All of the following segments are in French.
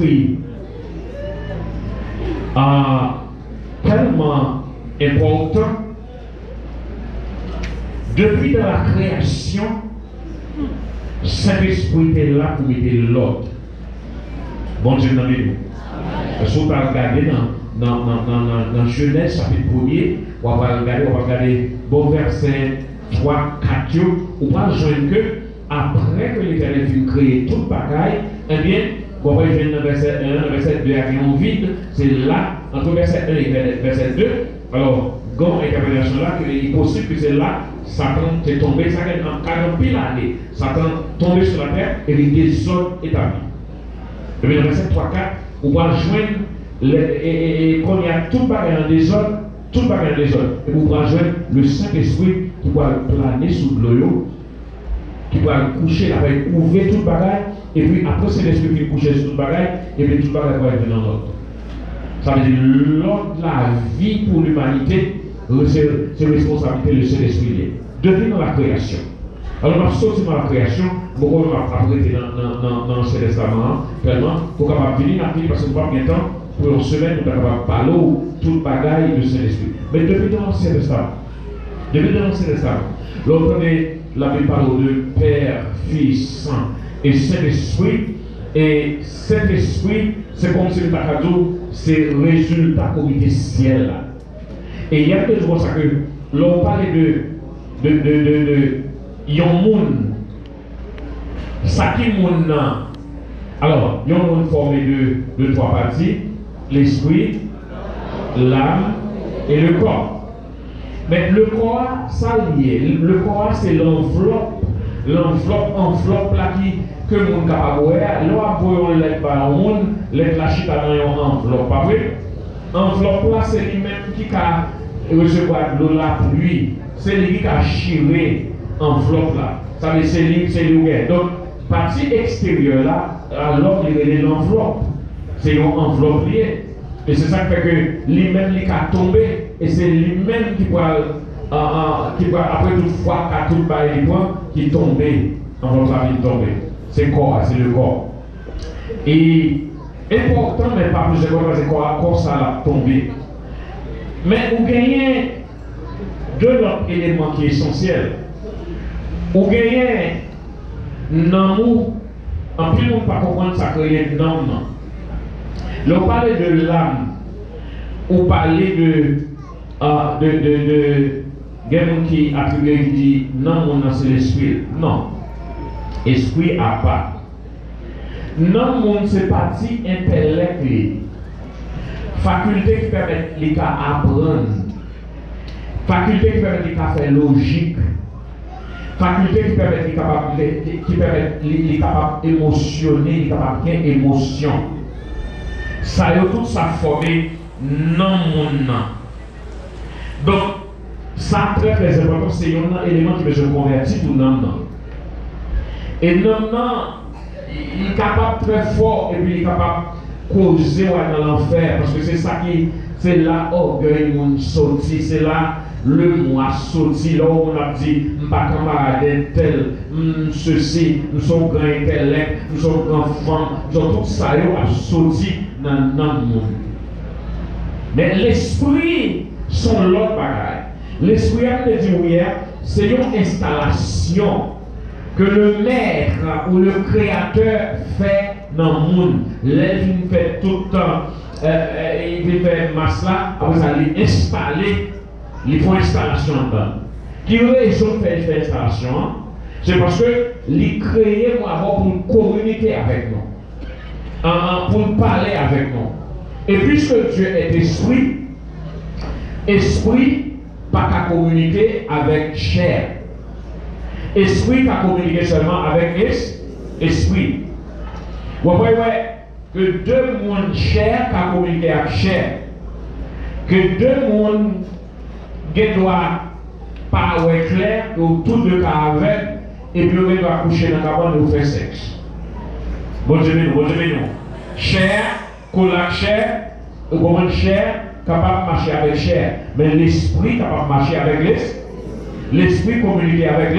l'esprit tellement important. Depuis dans la création, Saint-Esprit est là pour mettre l'ordre. Bon Dieu, dans nous. Si vous regardez dans Genèse, chapitre 1er, on va regarder bon verset 3, 4, on va rejoindre que après que l'Éternel fut créé toute bagaille, eh bien, on va rejoindre dans verset 1, verset 2 avec un vide, c'est là, entre verset 1 et verset 2, alors, dans l'interprétation là, il est possible que c'est là, Satan est tombé, ça fait en 40 000 années, Satan est tombé sur la terre et il désordre établi. Et bien, dans verset 3, 4, on va rejoindre, et quand il y a tout bagage en désordre, et on va rejoindre le Saint-Esprit qui va planer sous l'eau, qui va coucher là, va ouvrir tout bagage, et puis après c'est l'Esprit qui couche sur tout bagage, et puis tout bagage va être dans l'ordre. Ça veut dire l'ordre de la vie pour l'humanité, c'est responsabilité du Saint-Esprit. Depuis dans la création. Alors, on va sortir dans la création, beaucoup on va apprêter dans l'Ancien Testament, tellement, pour qu'on puisse venir parce que nous n'avons pas de temps, pour une semaine, nous avons parlé de toute bagaille du Saint-Esprit. Mais depuis dans l'Ancien Testament, l'autre la Bible parle de Père, Fils, Saint et Saint-Esprit. Et Saint-Esprit, c'est comme si le cadeau, c'est le résultat comité ciel. Et il y a toujours ça que l'on parle de yon moun. Ça qui moun. Alors, yon moun formé de trois parties, l'esprit, l'âme et le corps. Mais le corps, ça lié. Le corps, c'est l'enveloppe là que moun capable voir. Là, on lettre par le monde, lettre la chita dans une enveloppe, pas vrai? Enveloppe là, c'est lui-même qui a recevoir de l'eau la pluie. C'est lui qui a chiré enveloppe là. Ça veut dire c'est lui. Donc, partie extérieure là, alors il est l'enveloppe. C'est une enveloppe liée. Et c'est ça qui fait que lui-même qui a tombé. Et c'est lui-même qui va après toute fois qu'à tout bas les points, qui tombe. Enveloppe la vie tomber. C'est corps, c'est le corps. Et important, mais pas plus important, parce que corps ça a tombé. Mais vous gagnez deux autres éléments qui sont essentiels. Vous gagnez non nous, en plus on ne peut pas comprendre ça créer non. Là on parle de l'âme, on parle de quelqu'un qui attribue qui dit non c'est l'esprit. Non. Esprit à part. Non c'est partie intellectuelle. Faculté qui permet les cas apprendre, faculté qui permet les cas faire logique, faculté qui permet les capables émotionner, les capables faire émotion. Ça y a tout ça formé non mon. Donc ça très important, c'est un élément qui veut se convertir pour non. Et non il est capable très fort et puis il est capable causer dans l'enfer parce que c'est ça qui c'est là orgueil mon sorti, c'est là le moi sorti, là où on a dit pas camarade tel ceci, nous sommes grands intellect, nous sommes grands femmes, nous sommes tout ça a sorti dans le monde. Mais l'esprit sont l'autre bagaille. L'esprit a dit hier, c'est une installation que le maître ou le créateur fait dans le monde. Il fait tout le temps, il fait masse là, après ça, il installer, il faut installation dedans. Qui raison de faire installation? C'est parce que il crée pour communiquer avec nous, pour parler avec nous. Et puisque Dieu est esprit, esprit pas qu'à communiquer avec chair. Esprit qu'à communiquer seulement avec esprit. Vous voyez que deux mondes chair qu'à communiquer avec chair. Que deux mondes qui doivent parler clair, que tout le cas avec, et puis on doit coucher dans la cabane et faire sexe. Bon Dieu, chair, collage chair, comment chair, capable de marcher avec chair. Mais l'esprit capable de marcher avec l'esprit. L'esprit communiquer avec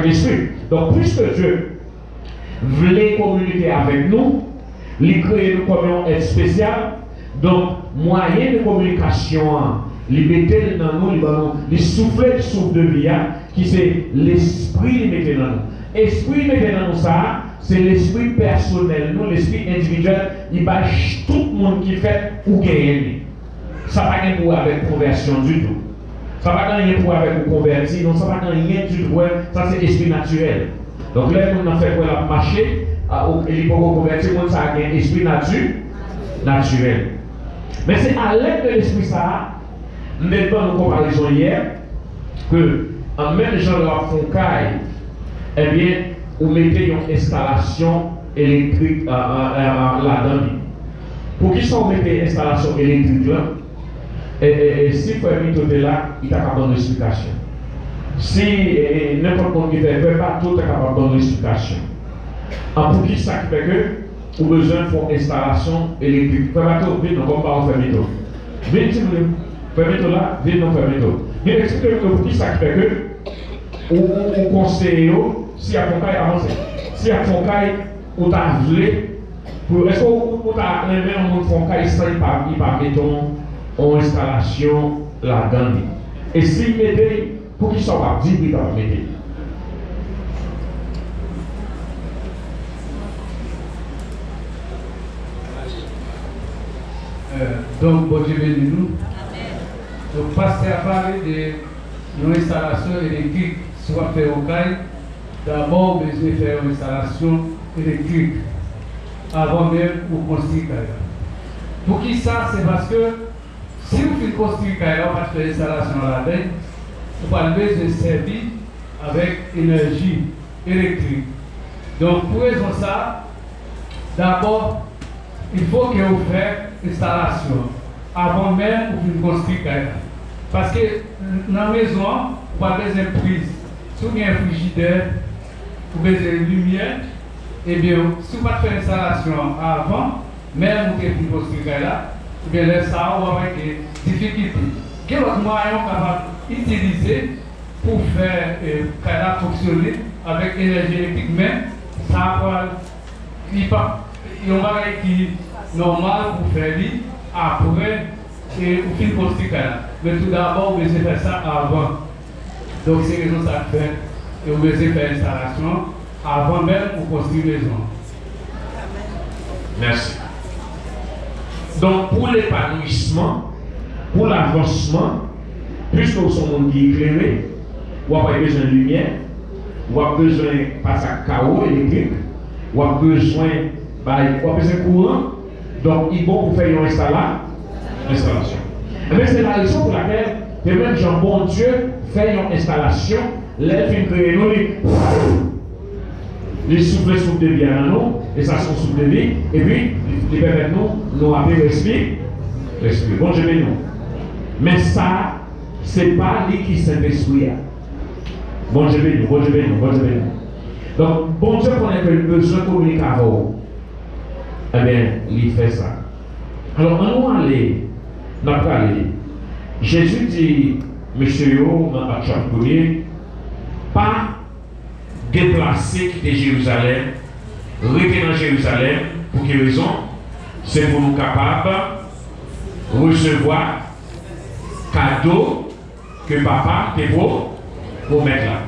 l'esprit. Donc, puisque Dieu voulait communiquer avec nous, il crée nous comme un être spécial. Donc, moyen de communication, il mettait dans nous, il souffle de vie, qui c'est l'esprit qui mettait dans nous. L'esprit mettait dans nous ça, c'est l'esprit personnel, nous, l'esprit individuel, il bâche tout le monde qui fait ou gagner. Ça n'a pas rien pour avec conversion du tout. Ça n'a pas rien pour avec convertir, non, ça n'a pas rien du tout. Ça, c'est l'esprit naturel. Donc là, on a fait pour la marcher, et pour convertir, ça a un esprit naturel. Mais c'est à l'aide de l'esprit ça, nous avons une comparaison hier, que en même genre de la foncaille, eh bien, vous mettez une installation électrique là-dedans. Pour qui sont mettez une installation électrique là, et si vous avez là, il est capable de donner une explication. Si n'importe qui ne fait pas, tout est capable de donner une explication. Pour qui ça fait que vous avez besoin d'une installation électrique. Fermez-toi, vite, non, comme pas fermez-toi. Vite, si vous voulez, fermez-toi là, vite, non, fermez-toi. Mais expliquez-moi pour qui ça fait que vous conseillez, si à Foncaille avancé, si à Foncaille, vous avez voulu, est-ce que vous avez aimé un Foncaille sans y mettre en installation là-dedans? Et si vous mettez, pour qu'ils soient pas 10 minutes à mettre. Donc, bon Dieu béni nous. Donc, pasteur a parlé de l'installation électrique soit fait au CAI. D'abord, vous devez faire une installation électrique avant même de construire CAI. Pour qui ça? C'est parce que si vous faites construire CAI, on va faire l'installation là-dedans, vous allez besoin de servir avec énergie électrique. Donc, pour raison ça, d'abord, il faut que vous fassiez l'installation avant même de construire. Parce que dans la maison, vous avez besoin de prise. Si vous avez un frigidaire, vous avez besoin de lumière, et bien, si vous faites l'installation avant, même vous avez construire là, et bien là, ça va avoir des difficultés. Quel autre moyen capable d'utiliser pour faire qu'elle fonctionner avec l'énergie électrique, mais ça va il y a un bagage qui est normal pour faire lui après et au fin de construire. Mais tout d'abord, vous devez faire ça avant. Donc c'est raison ça fait et vous devez faire l'installation avant même pour construire la maison. Merci. Donc pour l'épanouissement, pour l'avancement, puisque vous sommes un monde qui est éclairé, vous avez besoin de lumière, vous avez besoin de passer à chaos électrique, vous avez besoin de courant, donc il faut pour faire une installation. Mais c'est la raison pour laquelle, que même Jean bon Dieu fait une installation, les films créés nous, les souffles de vie à nous, et ça sont souffles de vie, et puis les permettent nous appeler l'esprit. Bon Dieu nous. Mais ça, c'est pas lui qui Saint-Esprit. Bon Dieu béni, bon Dieu béni, bon Dieu béni. Donc, bon Dieu connaît que le besoin de communiquer avec vous. Eh bien, il fait ça. Alors, on va aller, Jésus dit, monsieur, dans le chapitre 1er, pas déplacer quitter Jérusalem, rester dans Jérusalem, pour quelle raison? C'est pour nous capables de recevoir cadeau que papa te pour mettre là.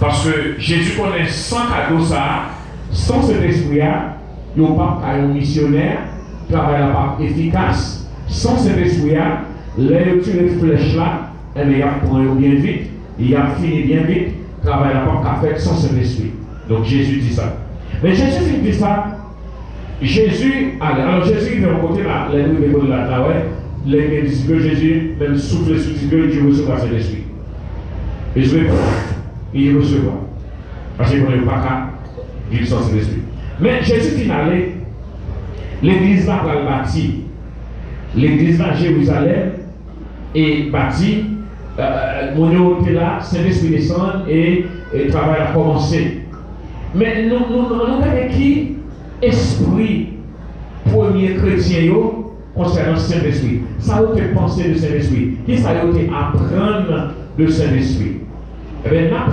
Parce que Jésus connaît sans cadeau ça, sans cet esprit-là, il n'y a pas un missionnaire, travail là pas efficace, sans cet esprit-là, les flèches là, il a pris bien vite, il a fini bien vite, travail là pas fait sans cet esprit. Donc Jésus dit ça. Mais Jésus dit ça, alors Jésus vient côté là, les deux de là, les disciples Jésus, même souffle sur les disciples, Dieu recevra cet esprit. Il recevra. Parce qu'il ne pas qu'à vivre sans cet esprit. Mais Jésus finalé, l'église là va le bâtir. L'église là, Jérusalem, est bâtie. Mon était là, Saint-Esprit descend et le travail a commencé. Mais nous avons qui esprit premier chrétien concernant Saint-Esprit. Ça a été pensé de Saint-Esprit. Qui ça a été apprendre de Saint-Esprit? Eh bien, là,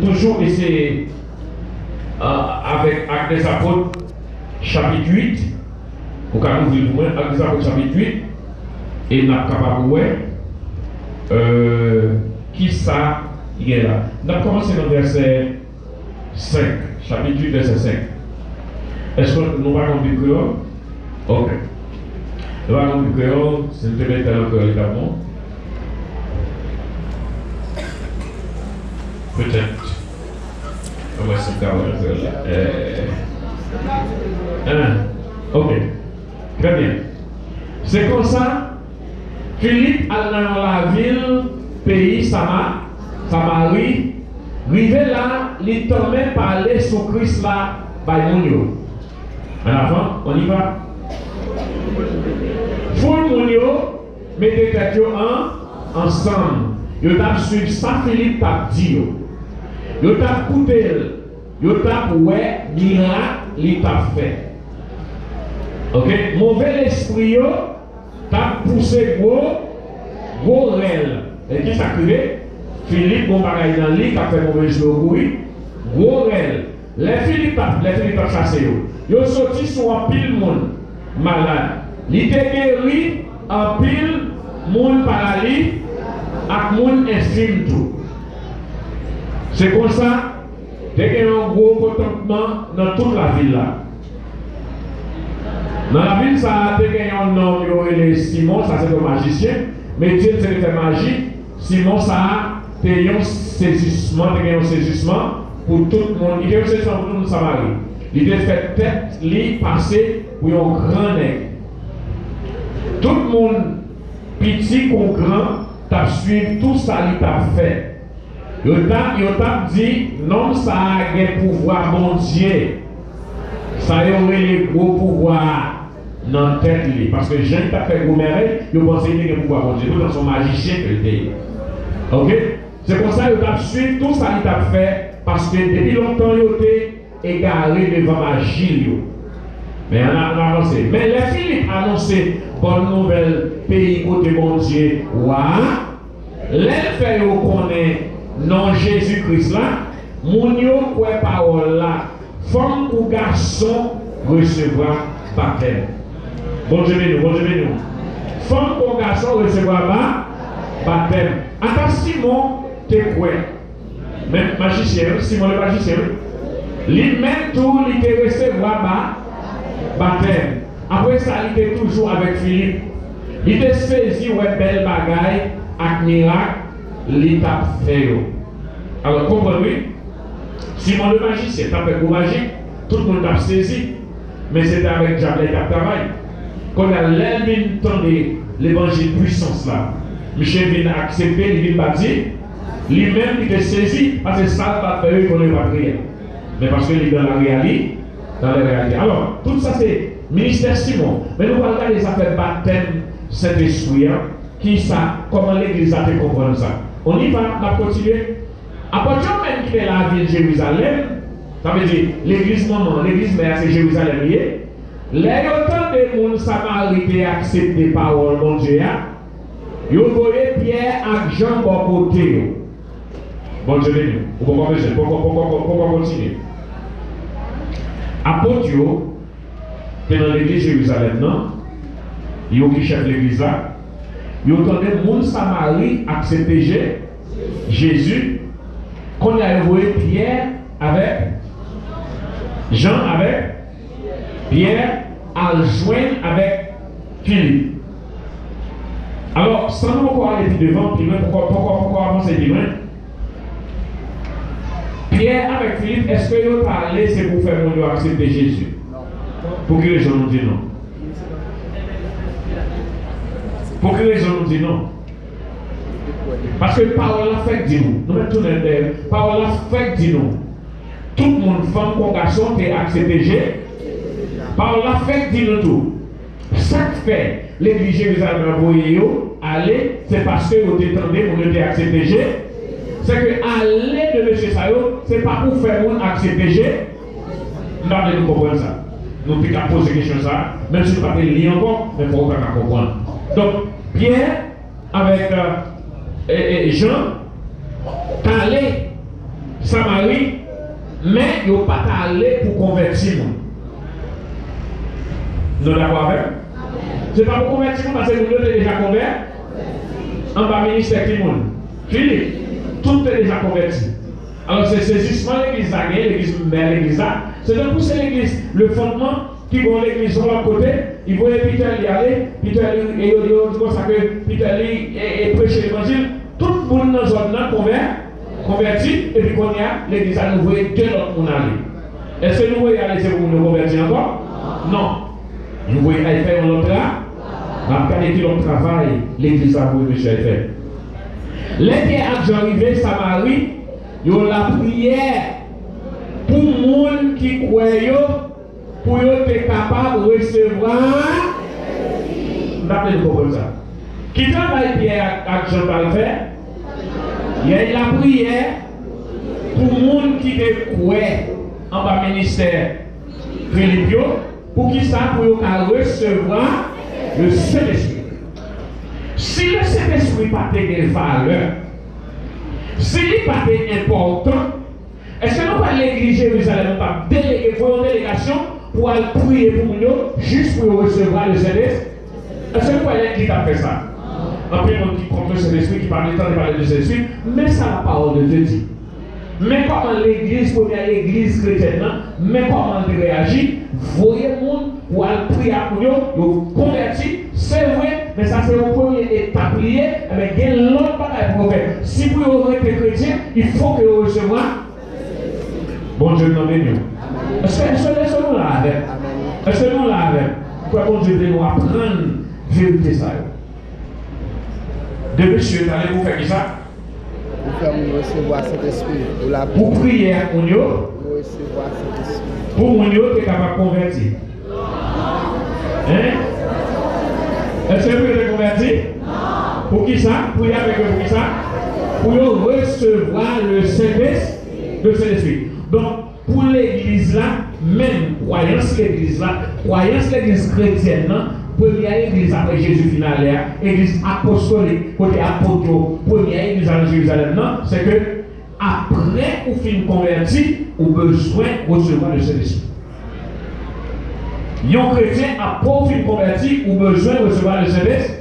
toujours essayer avec Actes des Apôtres, chapitre 8. Vous pouvez ouvrir vous-même, Actes des Apôtres, chapitre 8. Et nous sommes capables de qui ça il est là. Nous avons commencé dans le verset 5, chapitre 8, verset 5. Est-ce que nous allons comprendre créole? Ok. Nous allons comprendre créole, c'est une très belle créole également. Peut-être. Comment est-ce que ok. Très bien. C'est comme ça. Philippe a dans la ville, pays Samarie, rivé là, il tombait parler sur Christ là, par Mounio. En avant, on y va. Foule Mounio, mettez tête ensemble. Yo tap suivre ça Philippe tap dit yo tap coupé, yo tap ouais miracle li tap fait. OK, mauvais esprit yo tap poussé gros réel. Et qui ça crié? Philippe bon bagaille dans lui qui a fait mauvais jouer gros réel. Les Philippe tap chassé yo sorti sur un pile monde malade. Li te guéri en pile monde paralytique ak moun estime tout. C'est comme ça, il y a un gros contentement dans toute la ville là. Dans la ville, ça il y a un nom, il y a Simon, ça c'est un magicien, mais Dieu c'est fait magie. Simon, ça il y a un saisissement, pour tout le monde. Il y a un saisissement pour tout le monde Samarie. Il a fait tête, lui passer pour un grand nègre. Tout le monde, petit ou grand, t'a suivi tout ça qu'il t'a fait. Il t'a dit, non, ça a un pouvoir bon Dieu. Ça a les gros pouvoirs dans la tête. Parce que Jean t'a fait gros merveille, il pensait qu'il y a un pouvoir bon Dieu. Tout dans son magicien que était. Ok? C'est pour ça qu'il t'a suivi tout ça qu'il t'a fait. Parce que depuis longtemps, il était égaré devant magie. Mais on a avancé. Mais les Philippe a annoncé bonne nouvelle, pays côté bon Dieu. Les fait qu'on est non Jésus-Christ là, moun yo quoi parole là, femme ou garçon recevra baptême. Bon Dieu béni. Femme ou garçon recevra baptême. Attends Simon te quoi? Même magicien, Simon le magicien. Lui-même tout, il te recevra baptême. Après ça, il était toujours avec Philippe. Il était saisi, ouais, belle bagaille, avec miracle, il t'a fait. Alors, comprenez? Simon le magicien, t'as fait magique, tout le monde t'a saisi. Mais c'était avec Jablé qui a travaillé. Quand on a l'entendu l'évangile puissance là, Michel vient accepter, il vient baptiser. Lui-même, il était saisi, parce que ça va faire qu'on ne va pas prier. Mais parce qu'il est dans la réalité. Alors, tout ça c'est ministère Simon. Mais nous allons regarder les affaires baptême Saint-Esprit. Qui ça, comment l'église a fait comprendre ça. On y va, on va continuer. À partir du moment qui est la ville de Jérusalem, ça veut dire l'église maman, l'église mère c'est Jérusalem. Les autant de monde Samarie qui acceptent les paroles de Dieu, ils voyaient Pierre et Jean de côté. Bon Dieu, pourquoi continuer? Apôtre, qui est dans l'église de Jérusalem, non? Il y a qui chef l'église là. Il y a entendu le monde Samarie accepter Jésus. Quand il a envoyé Pierre avec Jean avec Pierre à joindre avec Philippe. Alors, sans nous encore aller plus devant, pourquoi avancer plus loin? Pierre avec Philippe, est-ce que vous parlez, c'est pour faire mon accepter Jésus? Pour que les gens nous disent non. Pour que les gens nous disent non. Parce que parole la fait dit nous. Nous mettons les parole la fait dit nous. Tout le monde, femme, comme garçon, qui accepté Jésus. Parole la fait dit nous tout. Chaque fait, l'église Jérusalem a envoyé aller, c'est parce que vous détendez pour ne accepter Jésus. C'est que aller de M. Sayo, ce n'est pas pour faire monde accepter Jésus. Nous allons comprendre ça. Nous pouvons poser question ça, même si nous ne pouvons pas lire encore, mais il faut pas comprendre. Donc, Pierre, avec Jean, allé Samarie, mais ils n'ont pas allé pour convertir. Nous sommes d'accord avec? Ce n'est pas pour convertir parce que nous sommes déjà convertis. En bas ministère qui monde. Philippe, tout est déjà converti. Alors c'est saisissement l'église là, l'église mère, l'église là. C'est de pousser l'église, le fondement qui vont l'église sur l'autre côté. Ils voient Peter y aller, Peter et ils disent comme ça que Peter et prêcher l'évangile. Tout le monde dans la zone là converti, et puis qu'on y a l'église à nous voyons deux autres monde aller. Est-ce que nous voyons aller pour nous convertir encore? Non. Nous voyons aller faire un autre là. Après qu'il on travail, l'église a voulu monsieur fait. Les Pierre et Jean arrivés Samarie, ils ont la prière pour les gens qui croient, pour être capables de recevoir. Vous comprenez ça? Qui travaille Pierre et Jean va le faire? Il y a la prière pour les gens qui croient en bas ministère Philippe, pour qu'ils savent pour recevoir le Saint-Esprit. Si le Saint-Esprit n'a pas de valeur, s'il n'est pas important, est-ce que nous pas l'église Jérusalem, pas déléguer une délégation pour aller prier pour nous, juste pour recevoir le Saint-Esprit? Est-ce que nous pas l'église qui a fait ça? Un peu qui contre le Saint-Esprit, qui parle de temps de parler du Saint-Esprit, mais ça la parole de Dieu dit. Mais comment l'église, première église chrétienne, mais comment elle réagit? Voyez le monde pour aller prier pour nous, nous convertir, c'est vrai, mais ça c'est le premier étape lié, mais il y a l'autre bagaille pour faire. Si vous êtes chrétien, il faut que vous receviez. Bon Dieu nous bénisse. Est-ce que nous l'avons? Est-ce que nous l'avons? Pourquoi bon Dieu veut nous apprendre la vérité ça? Depuis que je suis allé vous faire ça? Pour recevoir cet esprit. Pour prier pour nous. Pour recevoir cet esprit. Pour nous, tu es capable de convertir. Hein? Est-ce que vous êtes converti? Non. Pour qui ça? Pour y avec pour qui ça? Pour recevoir le Saint-Esprit. Donc, pour l'église là, même croyance l'église chrétienne, première église après Jésus final, église apostolique, côté apôtre, première église à Jérusalem, c'est que après ou fin converti, ou besoin de recevoir le Saint-Esprit. Un chrétien après ou fin converti, ou besoin de recevoir le Saint-Esprit.